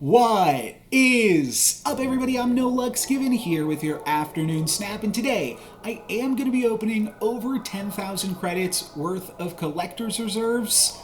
What is up, everybody? I'm No Lux Given here with your afternoon snap, and today I am going to be opening over 10,000 credits worth of collector's reserves.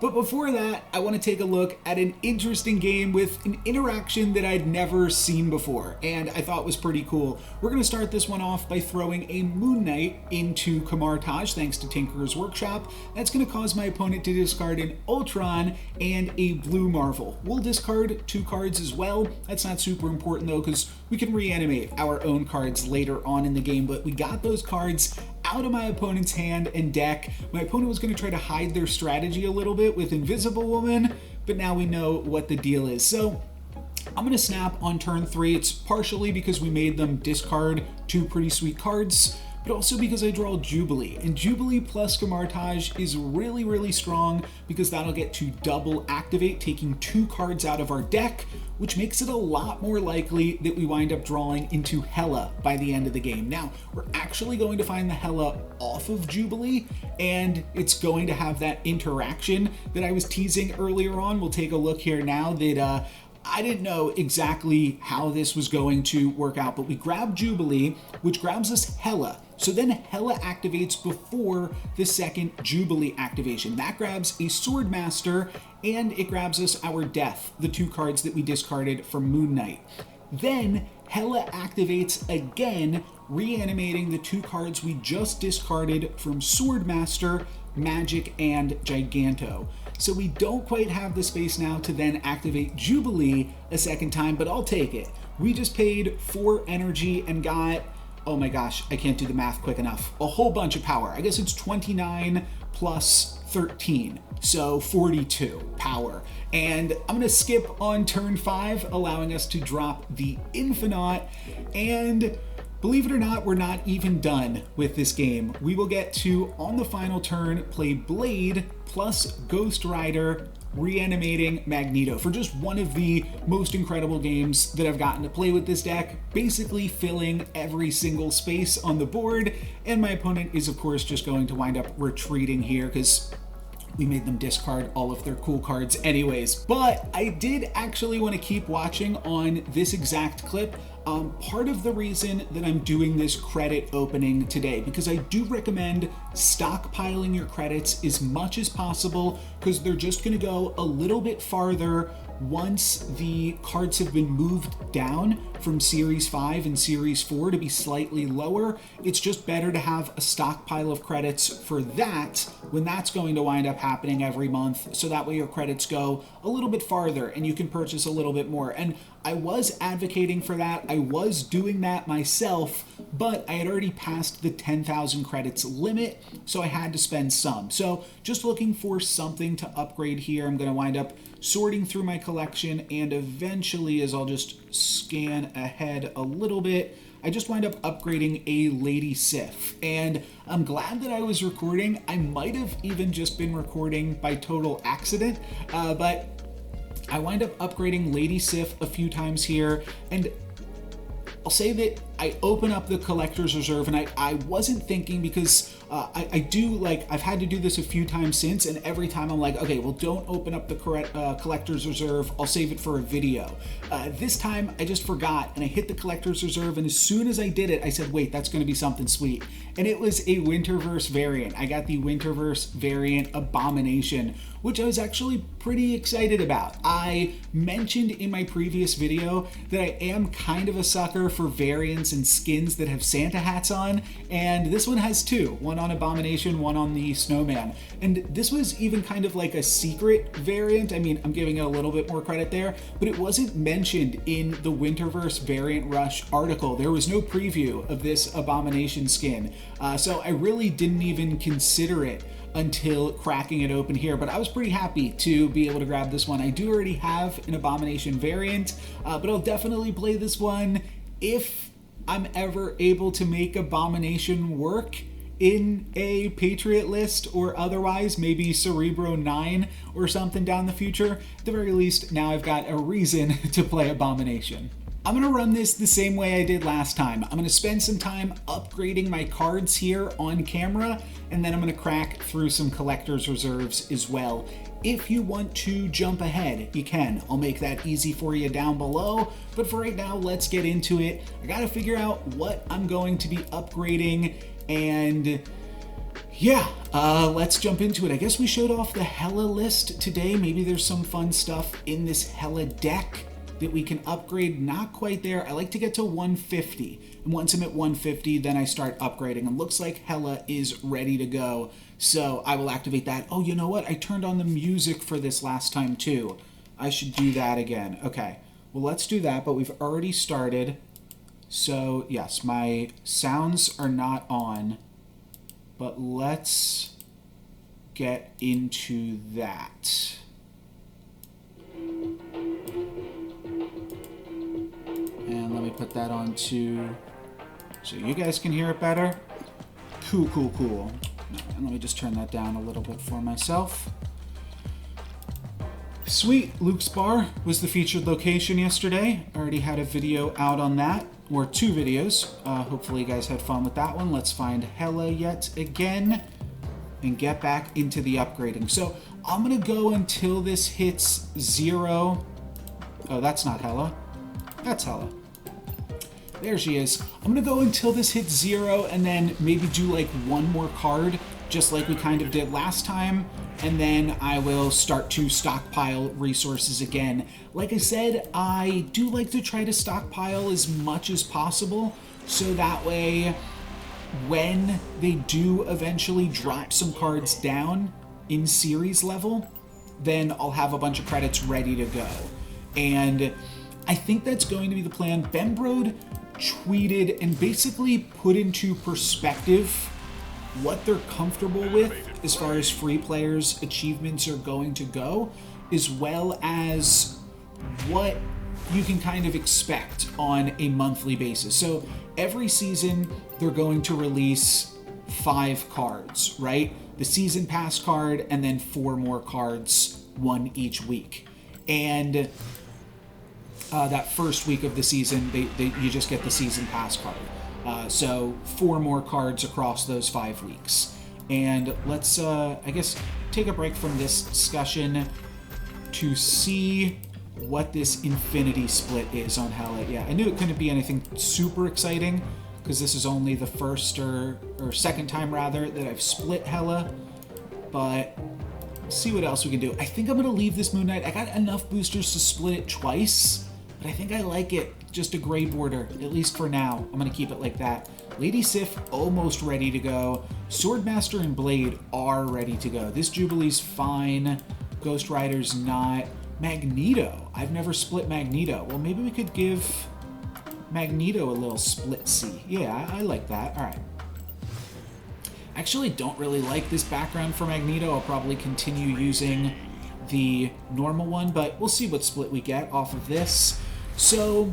But before that, I want to take a look at an interesting game with an interaction that I'd never seen before, and I thought was pretty cool. We're going to start this one off by throwing a Moon Knight into Camartage thanks to Tinker's Workshop. That's going to cause my opponent to discard an Ultron and a Blue Marvel. We'll discard 2 cards as well. That's not super important though, because we can reanimate our own cards later on in the game, but we got those cards out of my opponent's hand and deck. My opponent was going to try to hide their strategy a little bit with Invisible Woman, but now we know what the deal is. So I'm going to snap on turn 3. It's partially because we made them discard 2 pretty sweet cards, but also because I draw Jubilee. And Jubilee plus Camartage is really, really strong because that'll get to double activate, taking 2 cards out of our deck, which makes it a lot more likely that we wind up drawing into Hela by the end of the game. Now, we're actually going to find the Hela off of Jubilee, and it's going to have that interaction that I was teasing earlier on. We'll take a look here now that I didn't know exactly how this was going to work out, but we grab Jubilee, which grabs us Hela. So then Hela activates before the second Jubilee activation. That grabs a Swordmaster, and it grabs us our Death, the 2 cards that we discarded from Moon Knight. Then Hela activates again, reanimating the 2 cards we just discarded from Swordmaster, Magic, and Giganto. So we don't quite have the space now to then activate Jubilee a second time, but I'll take it. We just paid 4 energy and got, oh my gosh, I can't do the math quick enough, a whole bunch of power. I guess it's 29 plus 13, so 42 power. And I'm gonna skip on turn 5, allowing us to drop the Infinite, and believe it or not, we're not even done with this game. We will get to, on the final turn, play Blade plus Ghost Rider, reanimating Magneto for just one of the most incredible games that I've gotten to play with this deck, basically filling every single space on the board, and my opponent is of course just going to wind up retreating here because we made them discard all of their cool cards anyways. But I did actually want to keep watching on this exact clip. Part of the reason that I'm doing this credit opening today, because I do recommend stockpiling your credits as much as possible, because they're just going to go a little bit farther once the cards have been moved down from Series 5 and Series 4 to be slightly lower. It's just better to have a stockpile of credits for that when that's going to wind up happening every month, so that way your credits go a little bit farther and you can purchase a little bit more. And I was advocating for that. I was doing that myself, but I had already passed the 10,000 credits limit, so I had to spend some. So just looking for something to upgrade here. I'm going to wind up sorting through my collection, and eventually, as I'll just scan ahead a little bit, I just wind up upgrading a Lady Sif. And I'm glad that I was recording. I might have even just been recording by total accident, but I wind up upgrading Lady Sif a few times here, and I'll say that I open up the collector's reserve, and I wasn't thinking, because I do, like, I've had to do this a few times since, and every time I'm like, okay, well, don't open up the collector's reserve, I'll save it for a video. This time I just forgot, and I hit the collector's reserve, and as soon as I did it, I said, wait, that's gonna be something sweet. And it was a Winterverse variant. I got the Winterverse variant Abomination, which I was actually pretty excited about. I mentioned in my previous video that I am kind of a sucker for variants and skins that have Santa hats on, and this one has 2, one on Abomination, one on the Snowman. And this was even kind of like a secret variant. I mean, I'm giving it a little bit more credit there, but it wasn't mentioned in the Winterverse Variant Rush article. There was no preview of this Abomination skin, so I really didn't even consider it until cracking it open here, but I was pretty happy to be able to grab this one. I do already have an Abomination variant, but I'll definitely play this one if I'm ever able to make Abomination work in a Patriot list or otherwise, maybe Cerebro 9 or something down the future. At the very least, now I've got a reason to play Abomination. I'm going to run this the same way I did last time. I'm going to spend some time upgrading my cards here on camera, and then I'm going to crack through some collector's reserves as well. if you want to jump ahead, you can. I'll make that easy for you down below. But for right now, let's get into it. I gotta figure out what I'm going to be upgrading, and yeah, let's jump into it. I guess we showed off the Hela list today. Maybe there's some fun stuff in this Hela deck that we can upgrade. Not quite there. I like to get to 150. And once I'm at 150, then I start upgrading. And looks like Hela is ready to go. So I will activate that. Oh, you know what? I turned on the music for this last time too. I should do that again. Okay. Well, let's do that, but we've already started. So yes, my sounds are not on. But let's get into that. And let me put that on too, so you guys can hear it better. Cool, cool, cool. And let me just turn that down a little bit for myself. Sweet, Luke's Bar was the featured location yesterday. I already had a video out on that, or 2 videos. Hopefully you guys had fun with that one. Let's find Hela yet again and get back into the upgrading. So I'm gonna go until this hits 0. Oh, that's not Hela. That's Hela. There she is. I'm gonna go until this hits 0 and then maybe do like 1 more card, just like we kind of did last time. And then I will start to stockpile resources again. Like I said, I do like to try to stockpile as much as possible, so that way when they do eventually drop some cards down in series level, then I'll have a bunch of credits ready to go. And I think that's going to be the plan. Bembrode tweeted and basically put into perspective what they're comfortable with as far as free players' achievements are going to go, as well as what you can kind of expect on a monthly basis. So every season they're going to release 5 cards, right? The season pass card and then 4 more cards, 1 each week. And that first week of the season, you just get the season pass card. So 4 more cards across those 5 weeks. And let's, I guess, take a break from this discussion to see what this infinity split is on Hela. Yeah, I knew it couldn't be anything super exciting because this is only the first or second time rather that I've split Hela. But let's see what else we can do. I think I'm going to leave this Moon Knight. I got enough boosters to split it twice, but I think I like it. Just a gray border, at least for now. I'm going to keep it like that. Lady Sif almost ready to go. Swordmaster and Blade are ready to go. This Jubilee's fine. Ghost Rider's not. Magneto. I've never split Magneto. Well, maybe we could give Magneto a little split-see. Yeah, I like that. All right. I actually don't really like this background for Magneto. I'll probably continue using the normal one, but we'll see what split we get off of this. So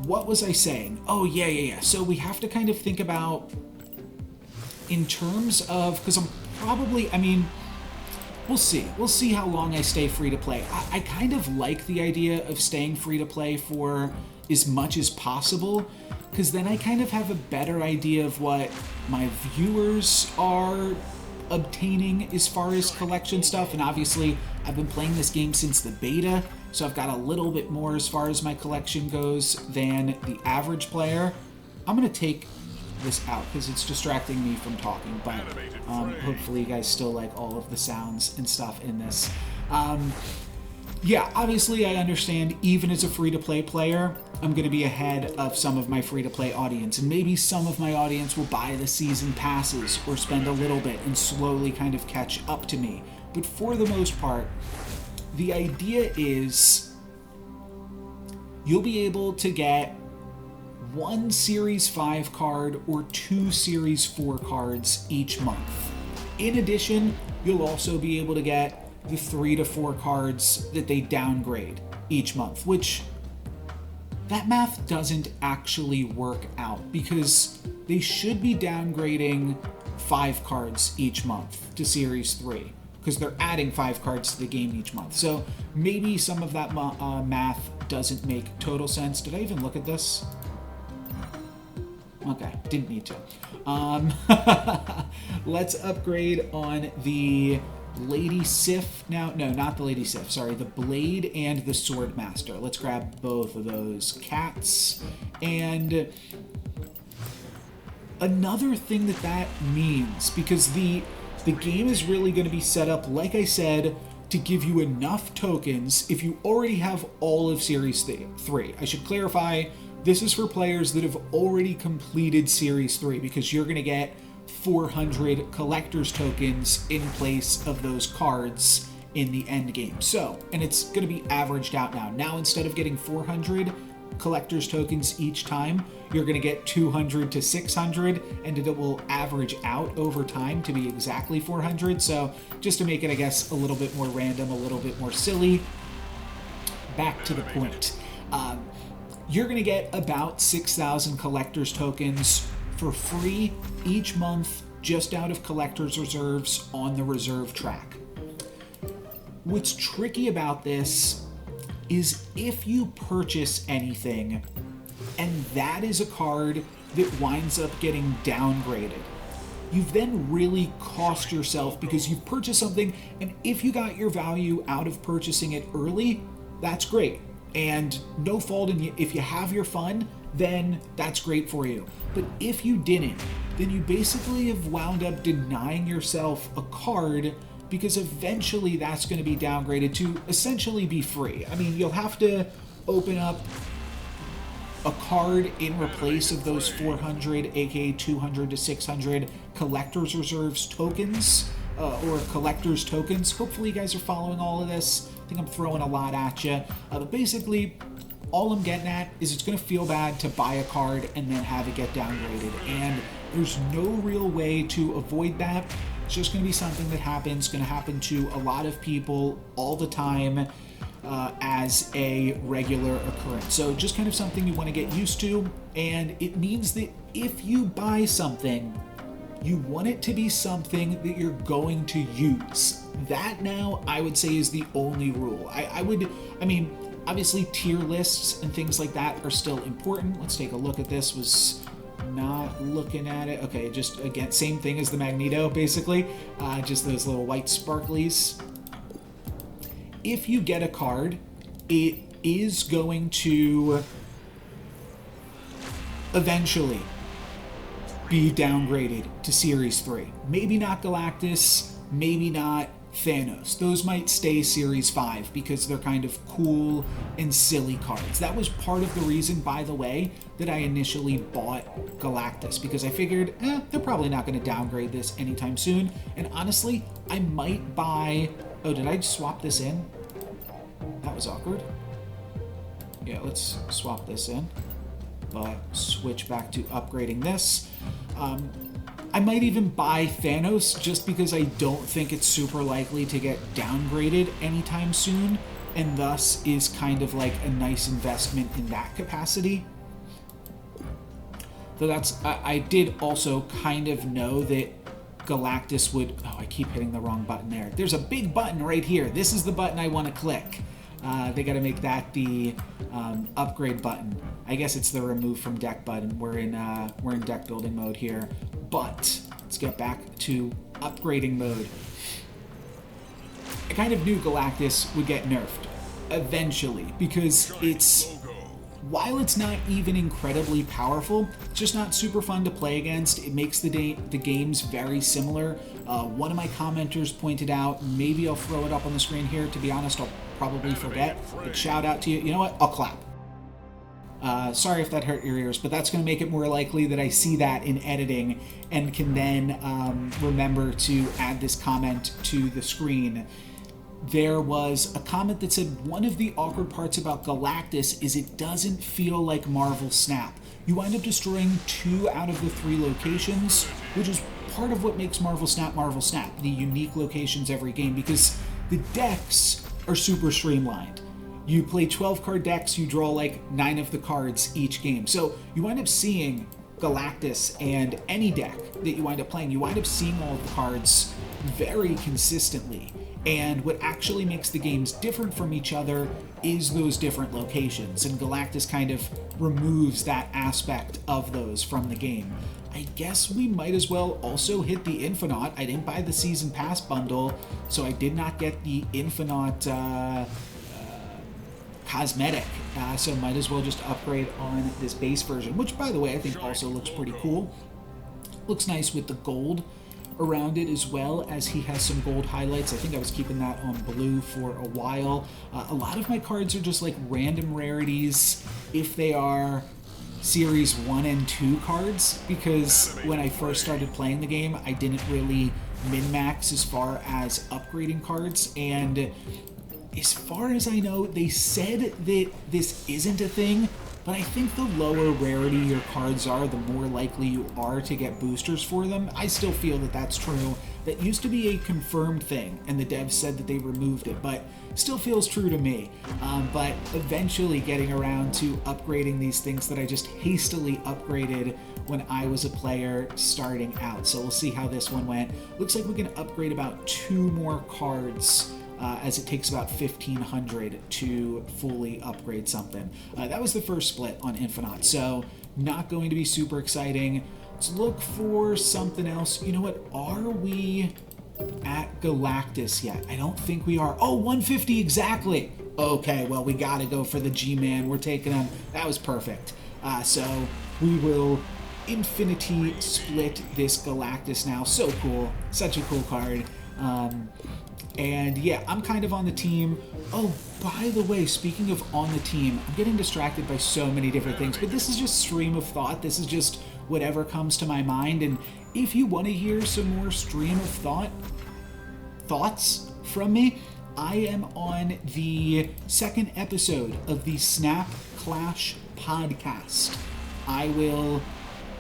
what was I saying? Oh, yeah. So we have to kind of think about in terms of, because I'm probably, I mean, we'll see. We'll see how long I stay free to play. I kind of like the idea of staying free to play for as much as possible, because then I kind of have a better idea of what my viewers are obtaining as far as collection stuff. And obviously I've been playing this game since the beta, so I've got a little bit more as far as my collection goes than the average player. I'm going to take this out because it's distracting me from talking, but hopefully you guys still like all of the sounds and stuff in this. Yeah, obviously I understand even as a free-to-play player, I'm going to be ahead of some of my free-to-play audience, and maybe some of my audience will buy the season passes or spend a little bit and slowly kind of catch up to me. But for the most part, the idea is you'll be able to get 1 Series 5 card or 2 Series 4 cards each month. In addition, you'll also be able to get the 3 to 4 cards that they downgrade each month, which that math doesn't actually work out because they should be downgrading 5 cards each month to Series 3 because they're adding 5 cards to the game each month. So maybe some of that math doesn't make total sense. Did I even look at this? Okay, didn't need to. Let's upgrade on the Lady Sif now. No, not the Lady Sif. Sorry, the Blade and the Swordmaster. Let's grab both of those cats. And another thing that means, because the game is really going to be set up, like I said, to give you enough tokens if you already have all of Series 3. I should clarify, this is for players that have already completed Series 3, because you're going to get 400 collector's tokens in place of those cards in the end game. So, and it's going to be averaged out now. Now, instead of getting 400 collector's tokens each time, you're going to get 200 to 600, and it will average out over time to be exactly 400. So just to make it, I guess, a little bit more random, a little bit more silly, back to the point. You're going to get about 6,000 collector's tokens for free each month, just out of collector's reserves on the reserve track. What's tricky about this is if you purchase anything and that is a card that winds up getting downgraded, you've then really cost yourself, because you've purchased something, and if you got your value out of purchasing it early, that's great. And no fault in you. If you have your fun, then that's great for you. But if you didn't, then you basically have wound up denying yourself a card, because eventually that's going to be downgraded to essentially be free. I mean, you'll have to open up a card in replace of those 400, aka 200 to 600 collector's reserves tokens, or collector's tokens. Hopefully you guys are following all of this. I think I'm throwing a lot at you. But basically, all I'm getting at is it's going to feel bad to buy a card and then have it get downgraded. And there's no real way to avoid that. It's just going to be something that happens, going to happen to a lot of people all the time, as a regular occurrence. So just kind of something you want to get used to. And it means that if you buy something, you want it to be something that you're going to use. That now, I would say, is the only rule. I mean, obviously tier lists and things like that are still important. Let's take a look at this. Was not looking at it. Okay, just again, same thing as the Magneto, basically. Just those little white sparklies. If you get a card, it is going to eventually be downgraded to Series 3. Maybe not Galactus, maybe not Thanos. Those might stay Series 5 because they're kind of cool and silly cards. That was part of the reason, by the way, that I initially bought Galactus, because I figured, they're probably not going to downgrade this anytime soon. And honestly, I might buy... Oh, did I swap this in? That was awkward. Yeah, let's swap this in. But switch back to upgrading this. I might even buy Thanos just because I don't think it's super likely to get downgraded anytime soon, and thus is kind of like a nice investment in that capacity. So that's, I did also kind of know that Galactus would, oh, I keep hitting the wrong button there. There's a big button right here. This is the button I want to click. They got to make that the upgrade button. I guess it's the remove from deck button. We're in deck building mode here, but let's get back to upgrading mode. I kind of knew Galactus would get nerfed eventually, because while it's not even incredibly powerful, it's just not super fun to play against. It makes the games very similar. One of my commenters pointed out, maybe I'll throw it up on the screen here. To be honest, I'll probably forget, but shout out to you. You know what? I'll clap. Sorry if that hurt your ears, but that's going to make it more likely that I see that in editing and can then remember to add this comment to the screen. There was a comment that said one of the awkward parts about Galactus is it doesn't feel like Marvel Snap. You wind up destroying 2 out of the 3 locations, which is part of what makes Marvel Snap, the unique locations every game, because the decks are super streamlined. You play 12 card decks, you draw like 9 of the cards each game. So you wind up seeing Galactus, and any deck that you wind up playing, you wind up seeing all of the cards very consistently. And what actually makes the games different from each other is those different locations. And Galactus kind of removes that aspect of those from the game. I guess we might as well also hit the Infonaut. I didn't buy the Season Pass bundle, so I did not get the Infonaut cosmetic, so might as well just upgrade on this base version, which, by the way, I think also looks pretty cool. Looks nice with the gold around it, as well as he has some gold highlights. I think I was keeping that on blue for a while. A lot of my cards are just like random rarities if they are Series 1 and 2 cards, because when I first started playing the game, I didn't really min-max as far as upgrading cards, and as far as I know, they said that this isn't a thing, but I think the lower rarity your cards are, the more likely you are to get boosters for them. I still feel that that's true. That used to be a confirmed thing, and the devs said that they removed it, but still feels true to me. But eventually getting around to upgrading these things that I just hastily upgraded when I was a player starting out. So we'll see how this one went. Looks like we can upgrade about 2 more cards, as it takes about 1,500 to fully upgrade something. That was the first split on Infonaut, so not going to be super exciting. Let's look for something else. You know what? Are we at Galactus yet? I don't think we are. Oh, 150 exactly. Okay, well, we got to go for the G-Man. We're taking him. That was perfect. So we will infinity split this Galactus now. So cool. Such a cool card. And yeah, I'm kind of on the team. Oh, by the way, speaking of on the team, I'm getting distracted by so many different things, but this is just stream of thought. This is just whatever comes to my mind. And if you want to hear some more stream of thoughts from me, I am on the 2nd episode of the Snap Clash podcast. I will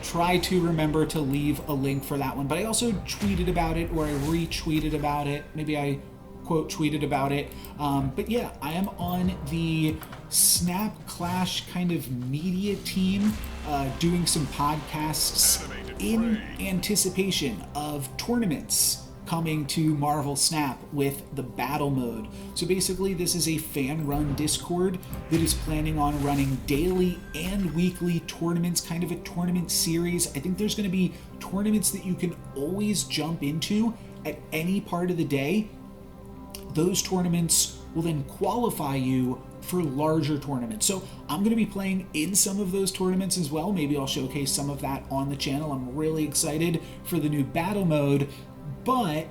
try to remember to leave a link for that one, but I also tweeted about it, or I retweeted about it. Maybe I quote tweeted about it. But yeah, I am on the Snap Clash kind of media team, doing some podcasts in anticipation of tournaments coming to Marvel Snap with the battle mode. So basically, this is a fan-run Discord that is planning on running daily and weekly tournaments, kind of a tournament series. I think there's going to be tournaments that you can always jump into at any part of the day. Those tournaments will then qualify you for larger tournaments. So I'm going to be playing in some of those tournaments as well. Maybe I'll showcase some of that on the channel. I'm really excited for the new battle mode. But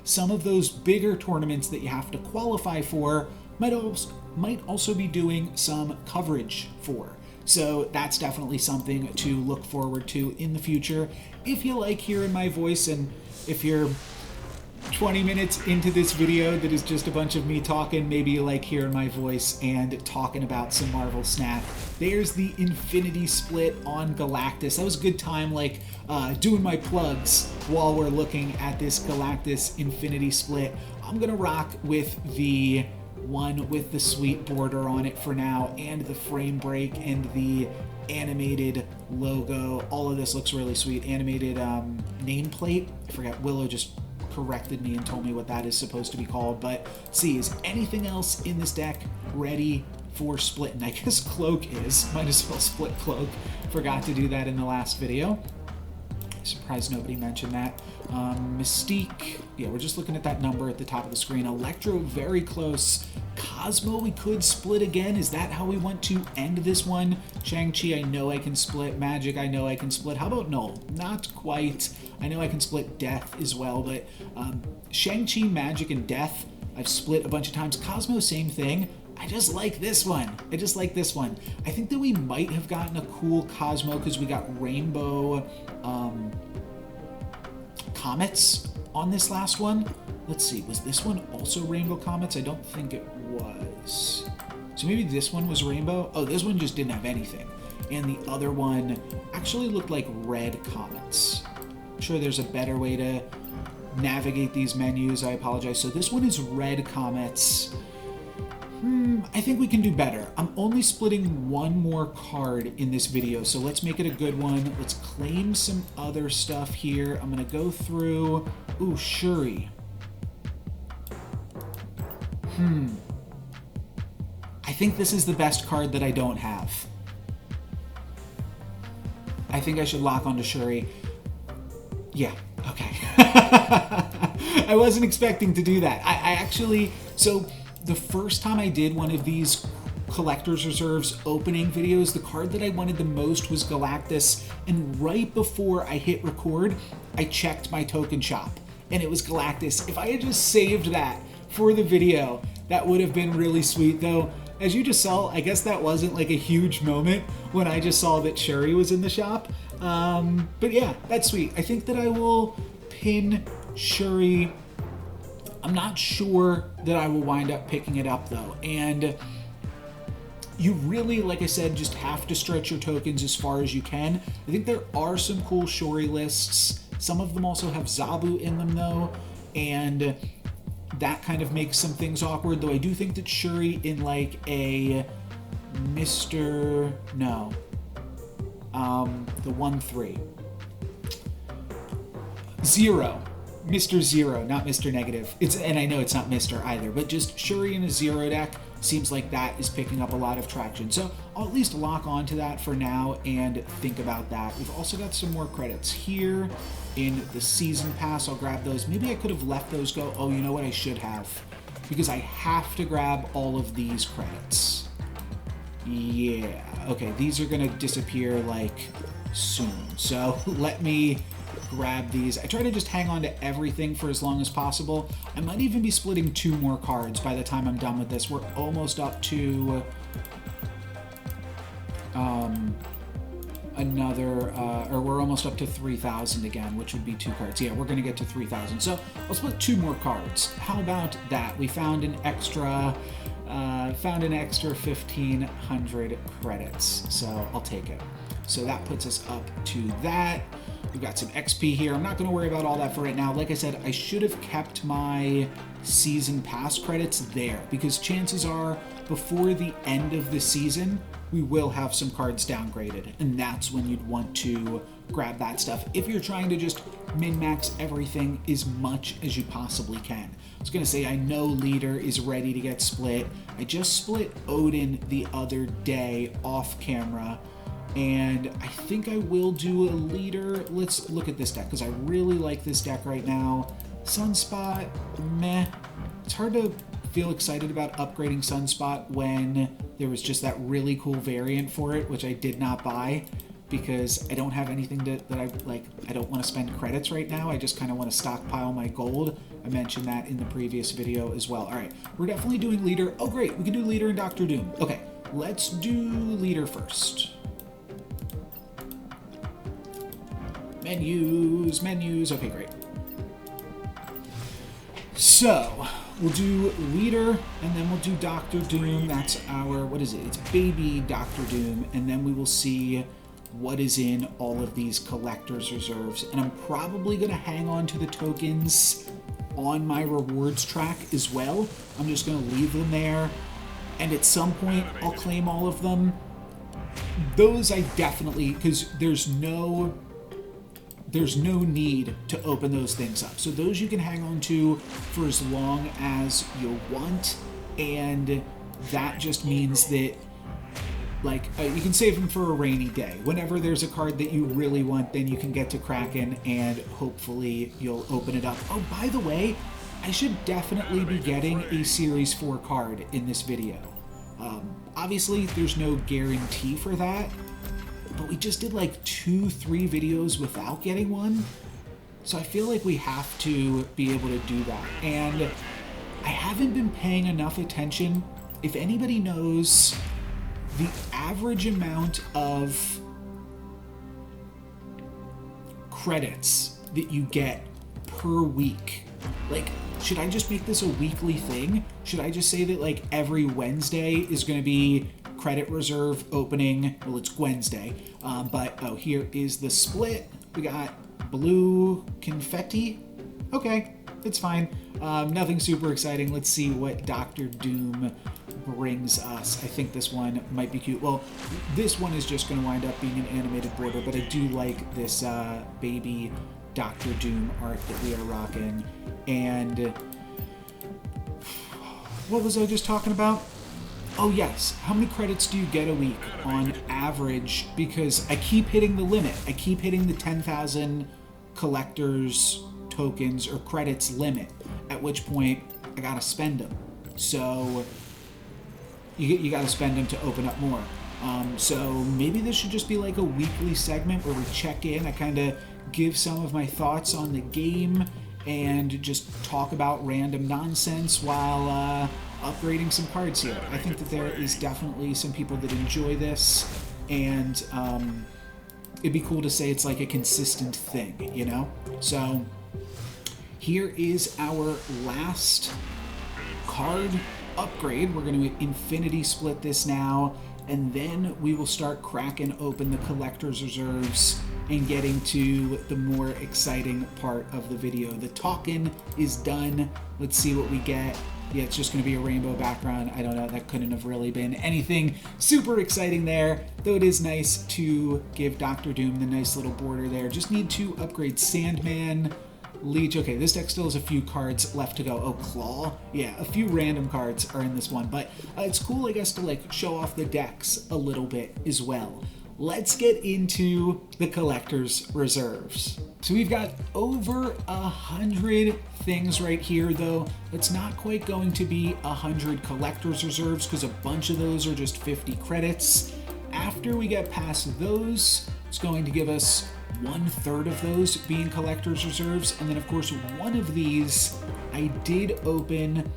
some of those bigger tournaments that you have to qualify for might also be doing some coverage for. So that's definitely something to look forward to in the future. If you like hearing my voice, and if you're 20 minutes into this video that is just a bunch of me talking, maybe you like hearing my voice and talking about some Marvel Snap. There's the Infinity split on Galactus. That was a good time, like doing my plugs while we're looking at this Galactus Infinity split. I'm gonna rock with the one with the sweet border on it for now, and the frame break and the animated logo. All of this looks really sweet. Animated nameplate. I forgot, Willow just corrected me and told me what that is supposed to be called. But see, is anything else in this deck ready for split? And I guess Cloak is. Might as well split Cloak. Forgot to do that in the last video. Surprised nobody mentioned that. Mystique, yeah, we're just looking at that number at the top of the screen. Electro, very close. Cosmo, we could split again. Is that how we want to end this one? Shang-Chi, I know I can split. Magic, I know I can split. How about Null? Not quite. I know I can split Death as well, but Shang-Chi, Magic, and Death, I've split a bunch of times. Cosmo, same thing. I just like this one. I think that we might have gotten a cool Cosmo because we got Rainbow Comets on this last one. Let's see, was this one also Rainbow Comets? I don't think it was. So maybe this one was Rainbow? Oh, this one just didn't have anything. And the other one actually looked like Red Comets. I'm sure there's a better way to navigate these menus. I apologize. So this one is Red Comets. I think we can do better. I'm only splitting one more card in this video, so let's make it a good one. Let's claim some other stuff here. I'm gonna go through. Ooh, Shuri. I think this is the best card that I don't have. I think I should lock onto Shuri. Yeah, okay. I wasn't expecting to do that. I actually, so the first time I did one of these collector's reserves opening videos, the card that I wanted the most was Galactus, and right before I hit record, I checked my token shop, and it was Galactus. If I had just saved that for the video, that would have been really sweet, though. As you just saw, I guess that wasn't like a huge moment when I just saw that Shuri was in the shop. But yeah, that's sweet. I think that I will pin Shuri. I'm not sure that I will wind up picking it up though. And you really, like I said, just have to stretch your tokens as far as you can. I think there are some cool Shuri lists. Some of them also have Zabu in them though. And that kind of makes some things awkward, though I do think that Shuri in like a Mr. No. The 1-3. Zero. Mr. Zero, not Mr. Negative. And I know it's not Mr. either, but just Shuri in a Zero deck seems like that is picking up a lot of traction. So I'll at least lock on to that for now and think about that. We've also got some more credits here in the season pass. I'll grab those. Maybe I could have left those go. Oh, you know what? I should have, because I have to grab all of these credits. Yeah. Okay, these are gonna disappear like soon. So let me grab these. I try to just hang on to everything for as long as possible. I might even be splitting 2 more cards by the time I'm done with this. We're almost up to we're almost up to 3,000 again, which would be 2 cards. Yeah, we're gonna get to 3,000. So I'll split 2 more cards. How about that? We found an extra 1,500 credits, so I'll take it. So that puts us up to that. We've got some XP here. I'm not going to worry about all that for right now. Like I said, I should have kept my season pass credits there, because chances are before the end of the season, we will have some cards downgraded, and that's when you'd want to grab that stuff if you're trying to just min-max everything as much as you possibly can. I was going to say, I know Leader is ready to get split. I just split Odin the other day off camera, and I think I will do a Leader. Let's look at this deck, because I really like this deck right now. Sunspot, meh. It's hard to feel excited about upgrading Sunspot when there was just that really cool variant for it, which I did not buy, because I don't have anything that I like. I don't want to spend credits right now. I just kind of want to stockpile my gold. I mentioned that in the previous video as well. All right, we're definitely doing Leader. Oh great, we can do Leader and Doctor Doom. Okay, let's do Leader first. Menus, okay, great. So, we'll do Leader, and then we'll do Doctor Doom. That's our, what is it? It's baby Doctor Doom, and then we will see what is in all of these collector's reserves. And I'm probably going to hang on to the tokens on my rewards track as well. I'm just going to leave them there, and at some point, I'll claim all of them. Those I definitely, because there's no need to open those things up. So those you can hang on to for as long as you want, and that just means that you can save them for a rainy day. Whenever there's a card that you really want, then you can get to Kraken and hopefully you'll open it up. Oh, by the way, I should definitely be getting a Series 4 card in this video. Obviously, there's no guarantee for that, but we just did like 2-3 videos without getting one. So I feel like we have to be able to do that. And I haven't been paying enough attention. If anybody knows the average amount of credits that you get per week, like, should I just make this a weekly thing? Should I just say that like every Wednesday is going to be credit reserve opening? Well, it's Wednesday, but oh, here is the split. We got blue confetti. Okay, it's fine. Nothing super exciting. Let's see what Doctor Doom brings us. I think this one might be cute. Well, this one is just going to wind up being an animated border, but I do like this baby Doctor Doom art that we are rocking. And what was I just talking about? Oh yes, how many credits do you get a week on average? Because I keep hitting the limit. I keep hitting the 10,000 collector's tokens or credits limit, at which point I gotta spend them. So you gotta spend them to open up more. So maybe this should just be like a weekly segment where we check in. I kind of give some of my thoughts on the game and just talk about random nonsense while upgrading some cards here. I think that there is definitely some people that enjoy this, and it'd be cool to say it's like a consistent thing, you know? So here is our last card upgrade. We're going to infinity split this now, and then we will start cracking open the collector's reserves and getting to the more exciting part of the video. The talking is done. Let's see what we get. Yeah, it's just going to be a rainbow background. I don't know, that couldn't have really been anything super exciting there, though it is nice to give Dr. Doom the nice little border there. Just need to upgrade Sandman, Leech. Okay, this deck still has a few cards left to go. Oh, Claw? Yeah, a few random cards are in this one, but it's cool, I guess, to like show off the decks a little bit as well. Let's get into the collector's reserves. So we've got over 100 things right here, though. It's not quite going to be 100 collector's reserves because a bunch of those are just 50 credits. After we get past those, it's going to give us 1/3 of those being collector's reserves. And then of course, one of these I did open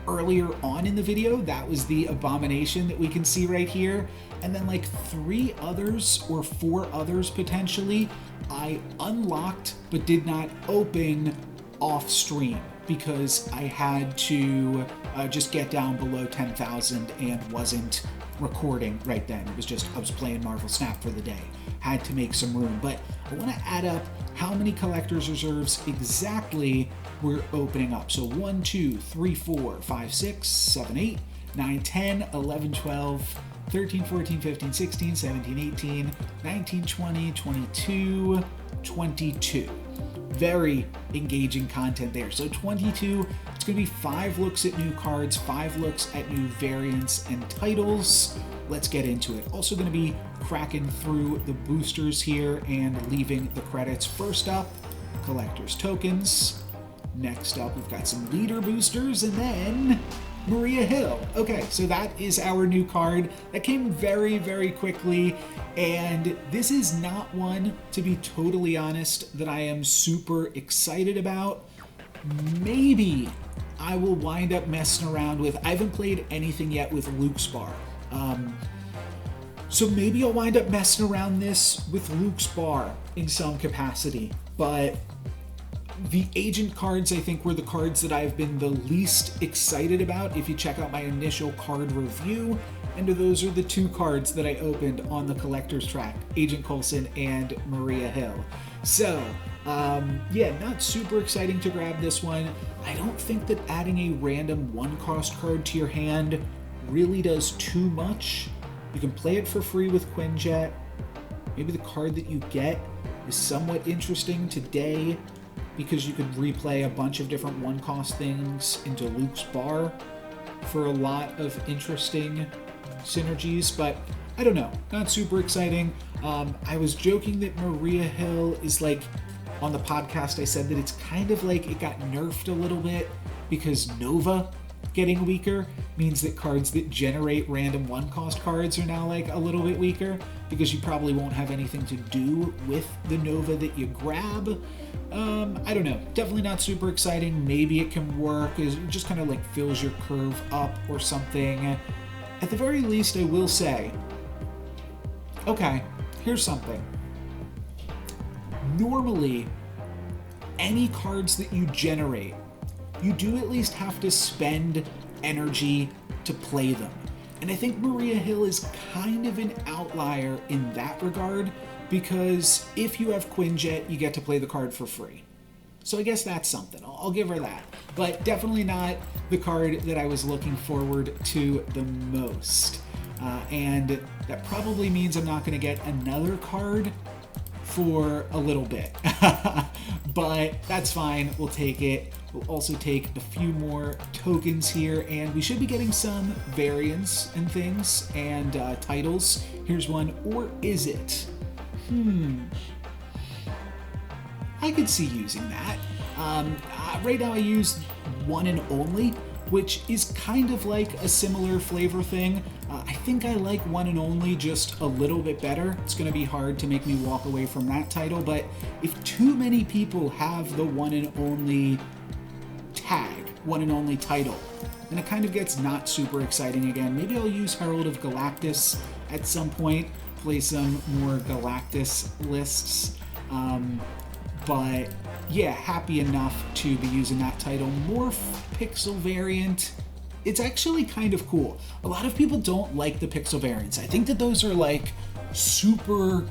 earlier on in the video. That was the Abomination that we can see right here. And then like 3 others or 4 others potentially I unlocked but did not open off stream because I had to just get down below 10,000 and wasn't recording right then. It was just, I was playing Marvel Snap for the day. Had to make some room. But I want to add up how many collector's reserves exactly we're opening up. So 1, 2, 3, 4, 5, 6, 7, 8, 9, 10, 11, 12, 13, 14, 15, 16, 17, 18, 19, 20, 22, 22. Very engaging content there. So 22, it's going to be 5 looks at new cards, 5 looks at new variants and titles. Let's get into it. Also going to be cracking through the boosters here and leaving the credits. First up, collector's tokens. Next up, we've got some leader boosters, and then Maria Hill. Okay, so that is our new card. That came very, very quickly, and this is not one, to be totally honest, that I am super excited about. Maybe I will wind up messing around with. I haven't played anything yet with Luke's Bar. So maybe I'll wind up messing around this with Luke's Bar in some capacity, but the agent cards, I think, were the cards that I've been the least excited about if you check out my initial card review, and those are the 2 cards that I opened on the collector's track, Agent Coulson and Maria Hill. So, yeah, not super exciting to grab this one. I don't think that adding a random 1-cost card to your hand really does too much. You can play it for free with Quinjet. Maybe the card that you get is somewhat interesting today because you could replay a bunch of different 1-cost things into Luke's Bar for a lot of interesting synergies, but I don't know, not super exciting. I was joking that Maria Hill is like, on the podcast I said that it's kind of like it got nerfed a little bit because Nova getting weaker means that cards that generate random 1-cost cards are now like a little bit weaker because you probably won't have anything to do with the Nova that you grab. I don't know, definitely not super exciting. Maybe it can work, it just kind of like fills your curve up or something. At the very least, I will say, okay, here's something. Normally, any cards that you generate, you do at least have to spend energy to play them. And I think Maria Hill is kind of an outlier in that regard, because if you have Quinjet, you get to play the card for free. So I guess that's something. I'll give her that. But definitely not the card that I was looking forward to the most. And that probably means I'm not going to get another card for a little bit. But that's fine. We'll take it. We'll also take a few more tokens here, and we should be getting some variants and things and titles. Here's one. Or is it? I could see using that. Right now I use one and only, which is kind of like a similar flavor thing. I think I like one and only just a little bit better. It's going to be hard to make me walk away from that title, but if too many people have the one and only tag, one and only title, then it kind of gets not super exciting again. Maybe I'll use Herald of Galactus at some point, play some more Galactus lists. But yeah, happy enough to be using that title. Morph pixel variant. It's actually kind of cool. A lot of people don't like the pixel variants. I think that those are like super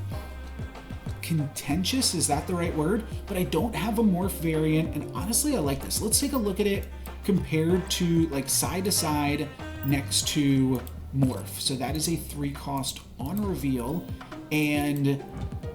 contentious, is that the right word? But I don't have a morph variant, and honestly I like this. Let's take a look at it compared to like side to side next to morph. So that is a 3 cost on reveal, and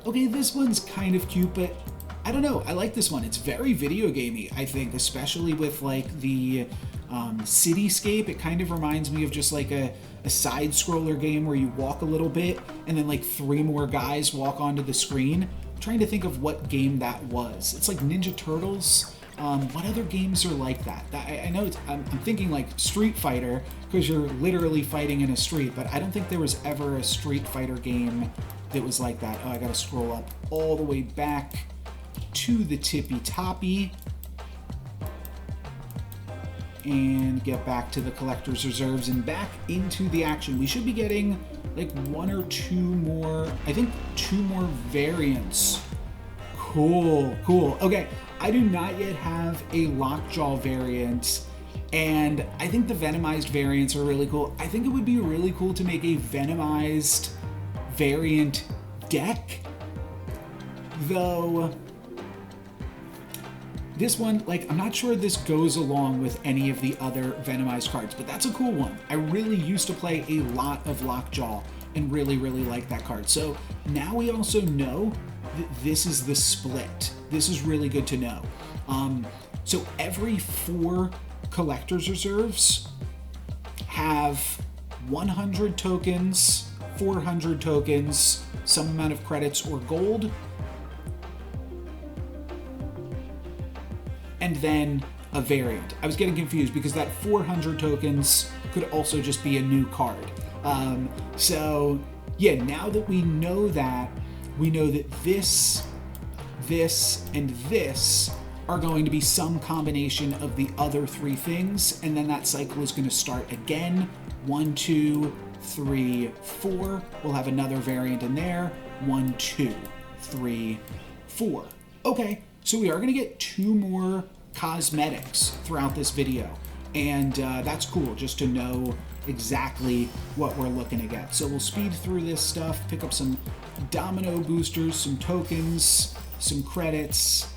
okay, this one's kind of cute, but I don't know, I like this one. It's very video gamey, I think, especially with like the cityscape. It kind of reminds me of just like a side scroller game where you walk a little bit and then like 3 more guys walk onto the screen. I'm trying to think of what game that was. It's like Ninja Turtles. What other games are like that? I know I'm thinking like Street Fighter, because you're literally fighting in a street, but I don't think there was ever a Street Fighter game that was like that. Oh, I gotta scroll up all the way back to the tippy toppy and get back to the collector's reserves and back into the action. We should be getting like 1 or 2 more, I think 2 more variants. Cool. Okay, I do not yet have a Lockjaw variant, and I think the Venomized variants are really cool. I think it would be really cool to make a Venomized variant deck, though this one, like, I'm not sure this goes along with any of the other Venomized cards, but that's a cool one. I really used to play a lot of Lockjaw and really like that card. So now we also know that this is the split. This is really good to know. So every 4 collector's reserves have 100 tokens, 400 tokens, some amount of credits or gold, and then a variant. I was getting confused because that 400 tokens could also just be a new card. So yeah, now that we know that, we know that this, and this are going to be some combination of the other 3 things, and then that cycle is going to start again. 1, 2, 3, 4. We'll have another variant in there. 1, 2, 3, 4. Okay, so we are going to get 2 more cosmetics throughout this video, and that's cool just to know exactly what we're looking to get. So we'll speed through this stuff, pick up some domino boosters, some tokens, some credits,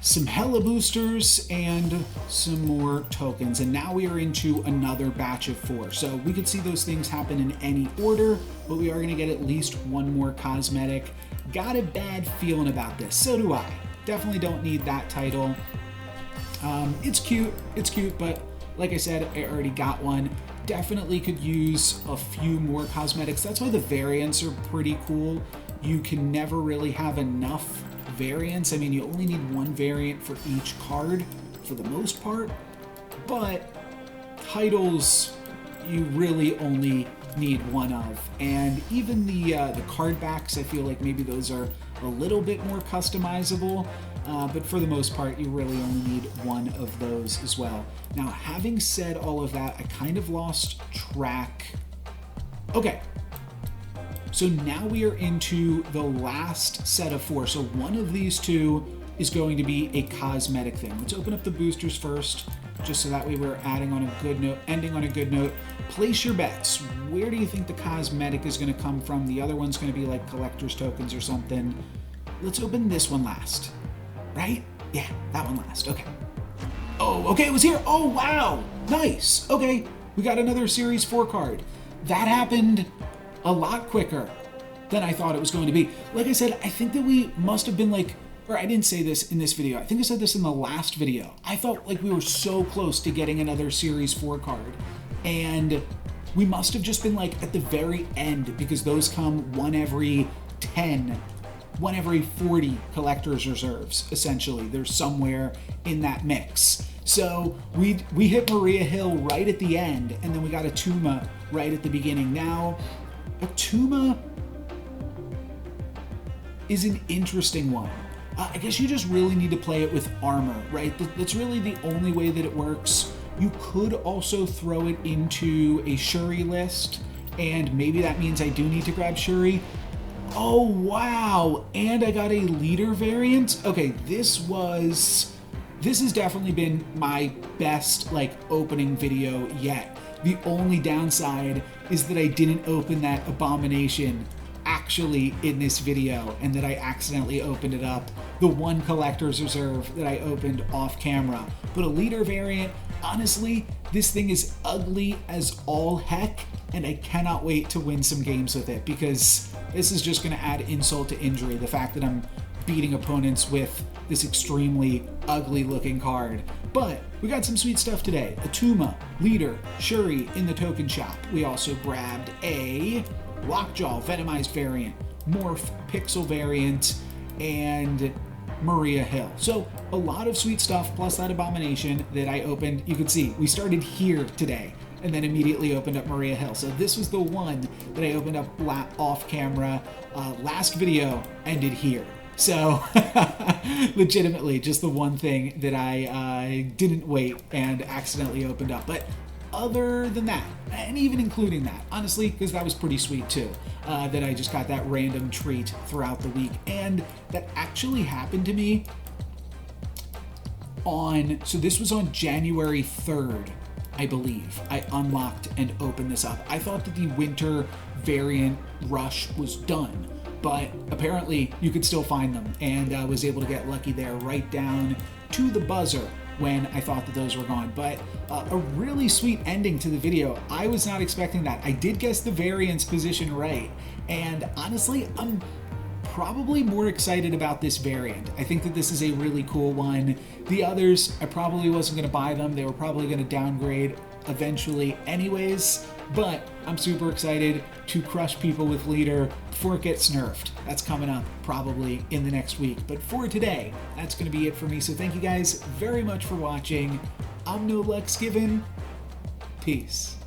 some hella boosters, and some more tokens. And now we are into another batch of 4. So we could see those things happen in any order, but we are going to get at least 1 more cosmetic. Got a bad feeling about this. So do I. Definitely don't need that title. It's cute, but like I said, I already got one. Definitely could use a few more cosmetics. That's why the variants are pretty cool. You can never really have enough variants. I mean, you only need 1 variant for each card for the most part, but titles you really only need 1 of. And even the card backs, I feel like maybe those are a little bit more customizable, but for the most part, you really only need 1 of those as well. Now, having said all of that, I kind of lost track. Okay, so now we are into the last set of 4. So one of these 2 is going to be a cosmetic thing. Let's open up the boosters first, just so that way we're adding on a good note, ending on a good note. Place your bets. Where do you think the cosmetic is going to come from? The other one's going to be like collector's tokens or something. Let's open this one last, right? Yeah, that one last. Okay. Oh, okay, it was here. Oh, wow. Nice. Okay, we got another Series 4 card. That happened a lot quicker than I thought it was going to be. Like I said, I think that we must have been like, or I didn't say this in this video. I think I said this in the last video. I felt like we were so close to getting another Series 4 card. And we must have just been like at the very end, because those come 1 every 10 1 every 40 collector's reserves, essentially. They're somewhere in that mix. So we hit Maria Hill right at the end, and then we got a Tuma right at the beginning. Now, a Tuma is an interesting one. I guess you just really need to play it with armor, right? That's really the only way that it works. You could also throw it into a Shuri list, and maybe that means I do need to grab Shuri. Oh, wow. And I got a leader variant. Okay, this has definitely been my best, like, opening video yet. The only downside is that I didn't open that abomination actually in this video, and that I accidentally opened it up. The one collector's reserve that I opened off camera. But a leader variant, honestly, this thing is ugly as all heck, and I cannot wait to win some games with it, because this is just going to add insult to injury, the fact that I'm beating opponents with this extremely ugly looking card. But we got some sweet stuff today. A Tuma, leader, Shuri in the token shop. We also grabbed a Lockjaw Venomized variant, Morph Pixel variant, and Maria Hill. So a lot of sweet stuff, plus that abomination that I opened. You can see we started here today and then immediately opened up Maria Hill. So this was the one that I opened up off camera. Last video ended here. So legitimately just the one thing that I didn't wait and accidentally opened up. But other than that, and even including that, honestly, because that was pretty sweet too, that I just got that random treat throughout the week. And that actually happened to me so this was on January 3rd, I believe. I unlocked and opened this up. I thought that the winter variant rush was done, but apparently you could still find them, and I was able to get lucky there right down to the buzzer when I thought that those were gone. But a really sweet ending to the video. I was not expecting that. I did guess the variance position right, and honestly, I'm probably more excited about this variant. I think that this is a really cool one. The others, I probably wasn't going to buy them. They were probably going to downgrade eventually anyways, but I'm super excited to crush people with leader before it gets nerfed. That's coming up probably in the next week. But for today, that's going to be it for me. So thank you guys very much for watching. I'm No Lux Given. Peace.